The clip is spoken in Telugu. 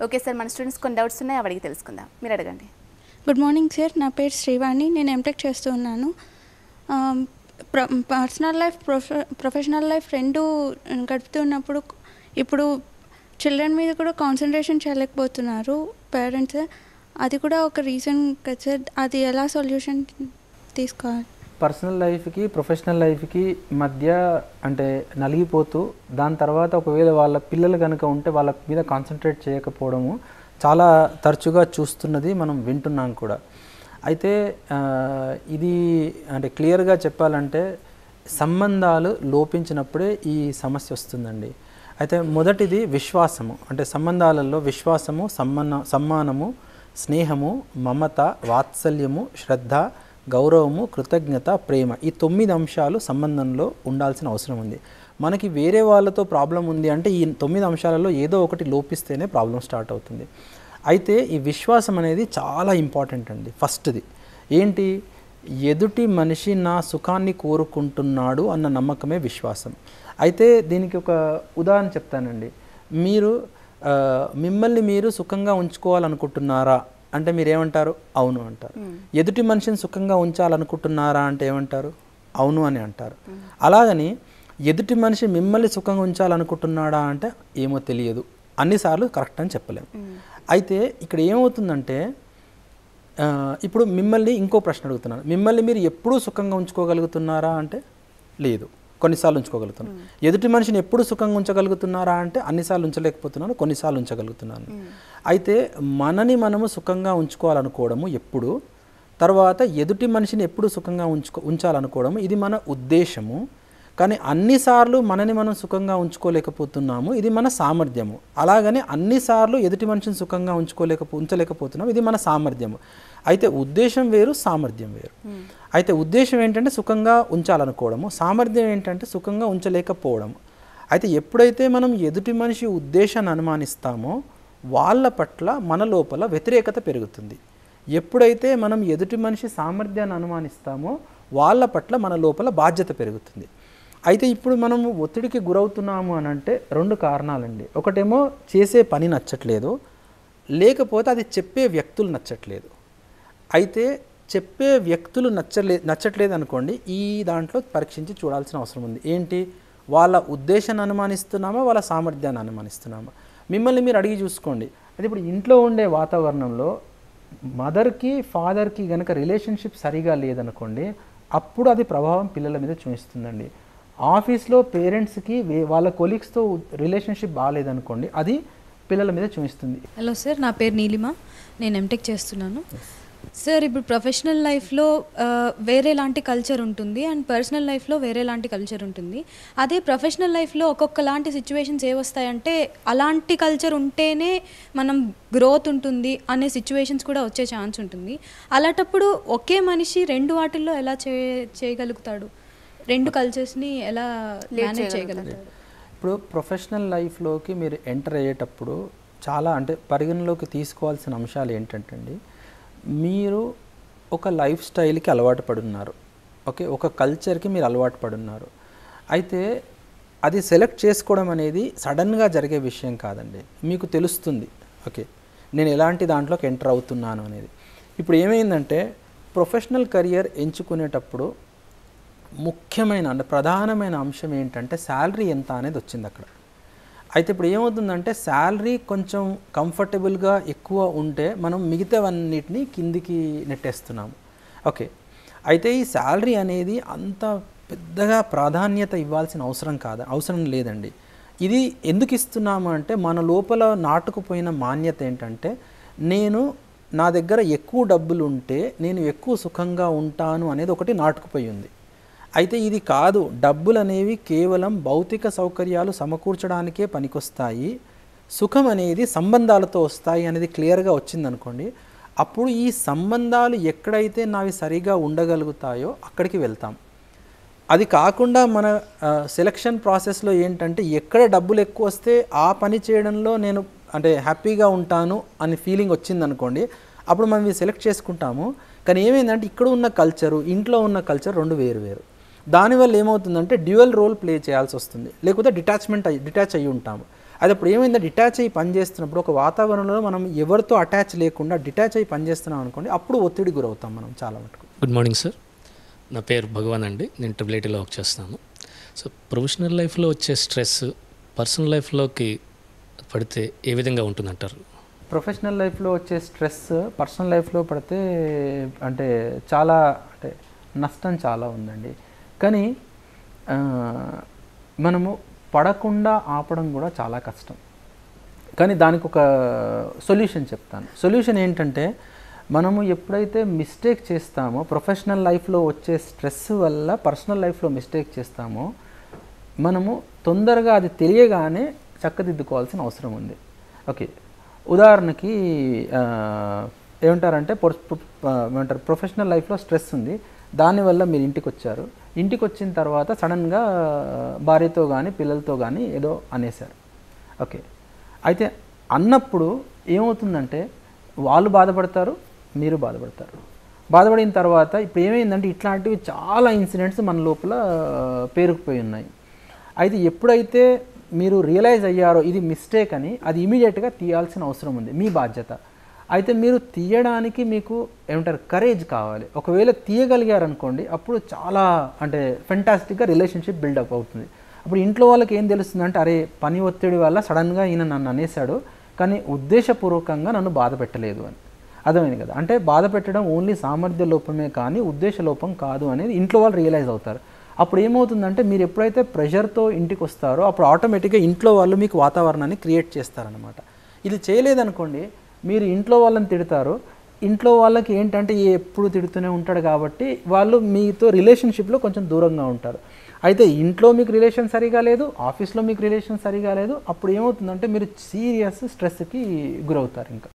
ఓకే సార్, మన స్టూడెంట్స్ కొన్ని డౌట్స్ ఉన్నాయి, అవి అడిగి తెలుసుకుందాం. మీరు అడగండి. గుడ్ మార్నింగ్ సార్, నా పేరు శ్రీవాణి, నేను ఎంటెక్ చేస్తూ ఉన్నాను. పర్సనల్ లైఫ్ ప్రొఫెషనల్ లైఫ్ రెండు గడుపుతున్నప్పుడు ఇప్పుడు చిల్డ్రన్ మీద కూడా కాన్సన్ట్రేషన్ చేయలేకపోతున్నారు పేరెంట్స్. అది కూడా ఒక రీజన్ కదా సార్, అది ఎలా సొల్యూషన్ తీసుకోవాలి? పర్సనల్ లైఫ్కి ప్రొఫెషనల్ లైఫ్కి మధ్య అంటే నలిగిపోతూ దాని తర్వాత ఒకవేళ వాళ్ళ పిల్లలు కనుక ఉంటే వాళ్ళ మీద కాన్సన్ట్రేట్ చేయకపోవడము చాలా తరచుగా చూస్తున్నది, మనం వింటున్నాం కూడా. అయితే ఇది అంటే క్లియర్గా చెప్పాలంటే సంబంధాలు లోపించినప్పుడే ఈ సమస్య వస్తుందండి. అయితే మొదటిది విశ్వాసము, అంటే సంబంధాలలో విశ్వాసము, సమ్మానము, స్నేహము, మమత, వాత్సల్యము, శ్రద్ధ, గౌరవము, కృతజ్ఞత, ప్రేమ, ఈ 9 అంశాలు సంబంధంలో ఉండాల్సిన అవసరం ఉంది. మనకి వేరే వాళ్ళతో ప్రాబ్లం ఉంది అంటే ఈ 9 అంశాలలో ఏదో ఒకటి లోపిస్తేనే ప్రాబ్లం స్టార్ట్ అవుతుంది. అయితే ఈ విశ్వాసం అనేది చాలా ఇంపార్టెంట్ అండి. ఫస్ట్ది ఏంటి? ఎదుటి మనిషి నా సుఖాన్ని కోరుకుంటున్నాడు అన్న నమ్మకమే విశ్వాసం. అయితే దీనికి ఒక ఉదాహరణ చెప్తానండి. మీరు మిమ్మల్ని మీరు సుఖంగా ఉంచుకోవాలనుకుంటున్నారా అంటే మీరు ఏమంటారు? అవును అంటారు. ఎదుటి మనిషిని సుఖంగా ఉంచాలనుకుంటున్నారా అంటే ఏమంటారు? అవును అని అంటారు. అలాగని ఎదుటి మనిషి మిమ్మల్ని సుఖంగా ఉంచాలనుకుంటున్నాడా అంటే ఏమో తెలియదు, అన్నిసార్లు కరెక్ట్ అని చెప్పలేము. అయితే ఇక్కడ ఏమవుతుందంటే ఇప్పుడు మిమ్మల్ని ఇంకో ప్రశ్న అడుగుతున్నాను, మిమ్మల్ని మీరు ఎప్పుడూ సుఖంగా ఉంచుకోగలుగుతున్నారా అంటే లేదు, కొన్నిసార్లు ఉంచుకోగలుగుతున్నాను. ఎదుటి మనిషిని ఎప్పుడు సుఖంగా ఉంచగలుగుతున్నారా అంటే అన్నిసార్లు ఉంచలేకపోతున్నాను, కొన్నిసార్లు ఉంచగలుగుతున్నాను. అయితే మనని మనము సుఖంగా ఉంచుకోవాలనుకోవడము ఎప్పుడు, తర్వాత ఎదుటి మనిషిని ఎప్పుడు సుఖంగా ఉంచాలనుకోవడము ఇది మన ఉద్దేశము. కానీ అన్నిసార్లు మనని మనం సుఖంగా ఉంచుకోలేకపోతున్నాము, ఇది మన సామర్థ్యము. అలాగని అన్నిసార్లు ఎదుటి మనిషిని సుఖంగా ఉంచలేకపోతున్నాము, ఇది మన సామర్థ్యము. అయితే ఉద్దేశం వేరు, సామర్థ్యం వేరు. అయితే ఉద్దేశం ఏంటంటే సుఖంగా ఉంచాలనుకోవడము, సామర్థ్యం ఏంటంటే సుఖంగా ఉంచలేకపోవడము. అయితే ఎప్పుడైతే మనం ఎదుటి మనిషి ఉద్దేశాన్ని అనుమానిస్తామో వాళ్ళ పట్ల మన లోపల వ్యతిరేకత పెరుగుతుంది. ఎప్పుడైతే మనం ఎదుటి మనిషి సామర్థ్యాన్ని అనుమానిస్తామో వాళ్ళ పట్ల మన లోపల బాధ్యత పెరుగుతుంది. అయితే ఇప్పుడు మనము ఒత్తిడికి గురవుతున్నాము అని అంటే 2 కారణాలండి. ఒకటేమో చేసే పని నచ్చట్లేదు, లేకపోతే అది చెప్పే వ్యక్తులు నచ్చట్లేదు. అయితే చెప్పే వ్యక్తులు నచ్చట్లేదు అనుకోండి, ఈ దాంట్లో పరీక్షించి చూడాల్సిన అవసరం ఉంది. ఏంటి? వాళ్ళ ఉద్దేశాన్ని అనుమానిస్తున్నామా, వాళ్ళ సామర్థ్యాన్ని అనుమానిస్తున్నామా? మిమ్మల్ని మీరు అడిగి చూసుకోండి. అయితే ఇప్పుడు ఇంట్లో ఉండే వాతావరణంలో మదర్కి ఫాదర్కి కనుక రిలేషన్షిప్ సరిగా లేదనుకోండి, అప్పుడు అది ప్రభావం పిల్లల మీద చూపిస్తుందండి. ఆఫీస్లో పేరెంట్స్కి వాళ్ళ కొలీగ్స్తో రిలేషన్షిప్ బాగాలేదనుకోండి, అది పిల్లల మీద చూపిస్తుంది. హలో సార్, నా పేరు నీలిమ, నేను ఎంటెక్ చేస్తున్నాను. సార్, ఇప్పుడు ప్రొఫెషనల్ లైఫ్లో వేరేలాంటి కల్చర్ ఉంటుంది అండ్ పర్సనల్ లైఫ్లో వేరేలాంటి కల్చర్ ఉంటుంది. అదే ప్రొఫెషనల్ లైఫ్లో ఒక్కొక్కలాంటి సిచ్యువేషన్స్ ఏవొస్తాయంటే అలాంటి కల్చర్ ఉంటేనే మనం గ్రోత్ ఉంటుంది అనే సిచ్యువేషన్స్ కూడా వచ్చే ఛాన్స్ ఉంటుంది. అలాంటప్పుడు ఒకే మనిషి 2 వాటిల్లో ఎలా చేయగలుగుతాడు? 2 కల్చర్స్ని ఎలా మేనేజ్ చేయగలుగుతాడు? ఇప్పుడు ప్రొఫెషనల్ లైఫ్లోకి మీరు ఎంటర్ అయ్యేటప్పుడు చాలా అంటే పరిగణలోకి తీసుకోవాల్సిన అంశాలు ఏంటంటే అండి, మీరు ఒక లైఫ్ స్టైల్కి అలవాటు పడున్నారు, ఓకే, ఒక కల్చర్కి మీరు అలవాటు పడున్నారు. అయితే అది సెలెక్ట్ చేసుకోవడం అనేది సడన్గా జరిగే విషయం కాదండి. మీకు తెలుస్తుంది, ఓకే, నేను ఎలాంటి దాంట్లోకి ఎంటర్ అవుతున్నాను అనేది. ఇప్పుడు ఏమైందంటే ప్రొఫెషనల్ కెరియర్ ఎంచుకునేటప్పుడు ముఖ్యమైన అంటే ప్రధానమైన అంశం ఏంటంటే శాలరీ ఎంత అనేది వచ్చింది అక్కడ. అయితే ఇప్పుడు ఏమవుతుందంటే శాలరీ కొంచెం కంఫర్టబుల్గా ఎక్కువ ఉంటే మనం మిగతావన్నిటిని కిందికి నెట్టేస్తున్నాము, ఓకే. అయితే ఈ శాలరీ అనేది అంత పెద్దగా ప్రాధాన్యత ఇవ్వాల్సిన అవసరం లేదండి. ఇది ఎందుకు ఇస్తున్నాము అంటే మన లోపల నాటుకుపోయిన మాన్యత ఏంటంటే నా దగ్గర ఎక్కువ డబ్బులు ఉంటే నేను ఎక్కువ సుఖంగా ఉంటాను అనేది ఒకటి నాటుకుపోయి ఉంది. అయితే ఇది కాదు, డబ్బులు అనేవి కేవలం భౌతిక సౌకర్యాలు సమకూర్చడానికే పనికొస్తాయి, సుఖం అనేది సంబంధాలతో వస్తాయి అనేది క్లియర్గా వచ్చిందనుకోండి, అప్పుడు ఈ సంబంధాలు ఎక్కడైతే నావి సరిగా ఉండగలుగుతాయో అక్కడికి వెళ్తాం. అది కాకుండా మన సెలక్షన్ ప్రాసెస్లో ఏంటంటే ఎక్కడ డబ్బులు ఎక్కువ వస్తే ఆ పని చేయడంలో నేను అంటే హ్యాపీగా ఉంటాను అని ఫీలింగ్ వచ్చిందనుకోండి, అప్పుడు మనం ఇవి సెలెక్ట్ చేసుకుంటాము. కానీ ఏమైందంటే ఇక్కడ ఉన్న కల్చరు, ఇంట్లో ఉన్న కల్చర్ 2 వేరు. దానివల్ల ఏమవుతుందంటే డ్యూయల్ రోల్ ప్లే చేయాల్సి వస్తుంది, లేకపోతే డిటాచ్ అయ్యి ఉంటాము. అది అప్పుడు ఏమైందంటే డిటాచ్ అయ్యి పనిచేస్తున్నప్పుడు ఒక వాతావరణంలో మనం ఎవరితో అటాచ్ లేకుండా డిటాచ్ అయ్యి పనిచేస్తున్నాం అనుకోండి, అప్పుడు ఒత్తిడి గురవుతాం మనం చాలా మటుకు. గుడ్ మార్నింగ్ సార్, నా పేరు భగవాన్ అండి, నేను ట్రిపుల్ వర్క్ చేస్తాను. సో ప్రొఫెషనల్ లైఫ్లో వచ్చే స్ట్రెస్ పర్సనల్ లైఫ్లోకి పడితే ఏ విధంగా ఉంటుందంటారు? ప్రొఫెషనల్ లైఫ్లో వచ్చే స్ట్రెస్ పర్సనల్ లైఫ్లో పడితే అంటే చాలా అంటే నష్టం చాలా ఉందండి. కానీ మనము పడకుండా ఆపడం కూడా చాలా కష్టం. కానీ దానికి ఒక సొల్యూషన్ చెప్తాను. సొల్యూషన్ ఏంటంటే, మనము ఎప్పుడైతే మిస్టేక్ చేస్తామో ప్రొఫెషనల్ లైఫ్లో వచ్చే స్ట్రెస్ వల్ల పర్సనల్ లైఫ్లో మిస్టేక్ చేస్తామో మనము తొందరగా అది తెలియగానే చక్కదిద్దుకోవాల్సిన అవసరం ఉంది. ఓకే, ఉదాహరణకి ఏమంటారంటే ఏమంటారు, ప్రొఫెషనల్ లైఫ్లో స్ట్రెస్ ఉంది, దానివల్ల మీరు ఇంటికి వచ్చారు. ఇంటికి వచ్చిన తర్వాత సడన్గా భార్యతో కానీ పిల్లలతో కానీ ఏదో అనేశారు. ఓకే, అయితే అన్నప్పుడు ఏమవుతుందంటే వాళ్ళు బాధపడతారు, మీరు బాధపడతారు. బాధపడిన తర్వాత ఇప్పుడు ఏమైందంటే ఇట్లాంటివి చాలా ఇన్సిడెంట్స్ మన లోపల పేరుకుపోయి ఉన్నాయి. అయితే ఎప్పుడైతే మీరు రియలైజ్ అయ్యారో ఇది మిస్టేక్ అని, అది ఇమీడియట్గా తీయాల్సిన అవసరం ఉంది, మీ బాధ్యత. అయితే మీరు తీయడానికి మీకు ఏమంటారు కరేజ్ కావాలి. ఒకవేళ తీయగలిగారనుకోండి, అప్పుడు చాలా అంటే ఫెంటాస్టిక్గా రిలేషన్షిప్ బిల్డప్ అవుతుంది. అప్పుడు ఇంట్లో వాళ్ళకి ఏం తెలుస్తుందంటే, అరే పని ఒత్తిడి వల్ల సడన్గా ఈయన నన్ను అనేశాడు, కానీ ఉద్దేశపూర్వకంగా నన్ను బాధ పెట్టలేదు అని. అర్థమైంది కదా? అంటే బాధ పెట్టడం ఓన్లీ సామర్థ్య లోపమే కానీ ఉద్దేశ లోపం కాదు అనేది ఇంట్లో వాళ్ళు రియలైజ్ అవుతారు. అప్పుడు ఏమవుతుందంటే, మీరు ఎప్పుడైతే ప్రెషర్తో ఇంటికి వస్తారో అప్పుడు ఆటోమేటిక్గా ఇంట్లో వాళ్ళు మీకు వాతావరణాన్ని క్రియేట్ చేస్తారనమాట. ఇది చేయలేదనుకోండి, మీరు ఇంట్లో వాళ్ళని తిడతారు. ఇంట్లో వాళ్ళకి ఏంటంటే ఎప్పుడు తిడుతూనే ఉంటాడు కాబట్టి వాళ్ళు మీతో రిలేషన్షిప్లో కొంచెం దూరంగా ఉంటారు. అయితే ఇంట్లో మీకు రిలేషన్ సరిగా లేదు, ఆఫీస్లో మీకు రిలేషన్ సరిగా లేదు, అప్పుడు ఏమవుతుందంటే మీరు సీరియస్ స్ట్రెస్కి గురవుతారు ఇంకా.